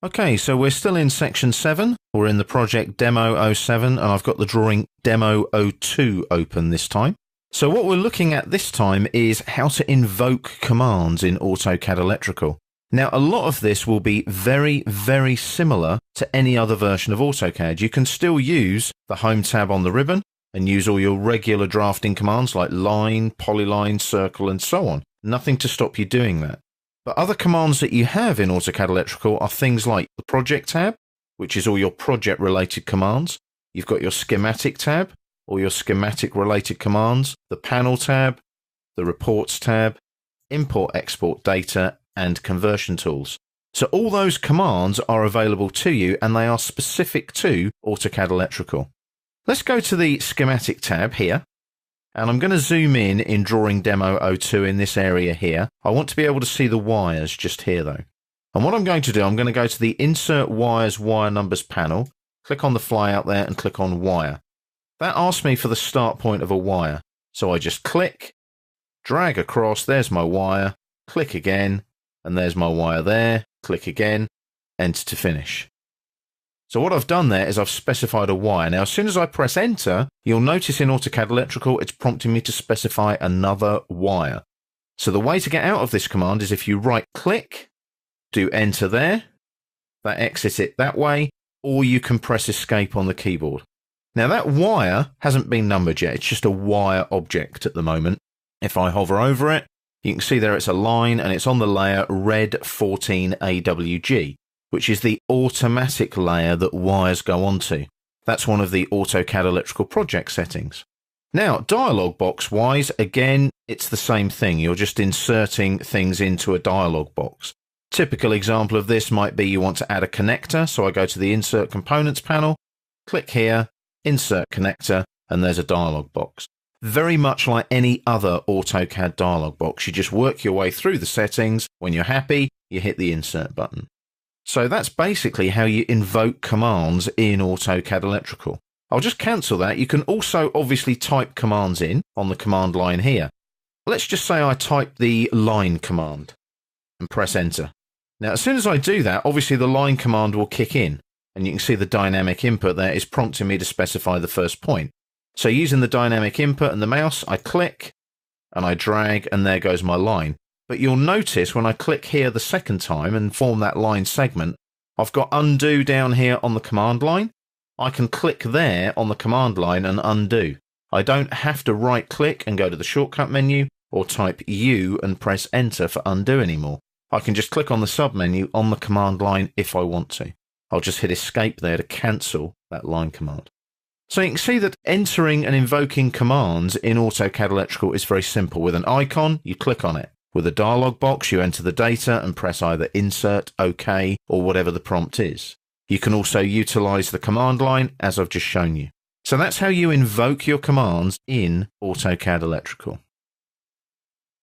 Okay, so we're still in section 7. We're in the project Demo 07, and I've got the drawing Demo 02 open this time. So what we're looking at this time is how to invoke commands in AutoCAD Electrical. Now, a lot of this will be very, very similar to any other version of AutoCAD. You can still use the Home tab on the ribbon and use all your regular drafting commands like line, polyline, circle, and so on. Nothing to stop you doing that. But other commands that you have in AutoCAD Electrical are things like the Project tab, which is all your project-related commands. You've got your Schematic tab, all your schematic-related commands, the Panel tab, the Reports tab, Import-Export Data, and Conversion Tools. So all those commands are available to you, and they are specific to AutoCAD Electrical. Let's go to the Schematic tab here. And I'm going to zoom in Drawing Demo 02 in this area here. I want to be able to see the wires just here though. And what I'm going to do, I'm going to go to the Insert Wires Wire Numbers panel, click on the flyout there and click on Wire. That asks me for the start point of a wire. So I just click, drag across, there's my wire, click again, and there's my wire there, click again, enter to finish. So what I've done there is I've specified a wire. Now, as soon as I press enter, you'll notice in AutoCAD Electrical, it's prompting me to specify another wire. So the way to get out of this command is if you right click, do enter there, that exits it that way, or you can press escape on the keyboard. Now that wire hasn't been numbered yet. It's just a wire object at the moment. If I hover over it, you can see there it's a line and it's on the layer Red 14 AWG. Which is the automatic layer that wires go onto. That's one of the AutoCAD Electrical project settings. Now, dialog box wise, again, it's the same thing. You're just inserting things into a dialog box. Typical example of this might be you want to add a connector. So I go to the Insert Components panel, click here, Insert Connector, and there's a dialog box. Very much like any other AutoCAD dialog box. You just work your way through the settings. When you're happy, you hit the Insert button. So that's basically how you invoke commands in AutoCAD Electrical. I'll just cancel that. You can also obviously type commands in on the command line here. Let's just say I type the line command and press enter. Now, as soon as I do that, obviously the line command will kick in, and you can see the dynamic input there is prompting me to specify the first point. So using the dynamic input and the mouse, I click and I drag, and there goes my line. But you'll notice when I click here the second time and form that line segment, I've got undo down here on the command line. I can click there on the command line and undo. I don't have to right click and go to the shortcut menu or type U and press enter for undo anymore. I can just click on the sub menu on the command line if I want to. I'll just hit escape there to cancel that line command. So you can see that entering and invoking commands in AutoCAD Electrical is very simple. With an icon, you click on it. With a dialog box, you enter the data and press either Insert, OK, or whatever the prompt is. You can also utilize the command line as I've just shown you. So that's how you invoke your commands in AutoCAD Electrical.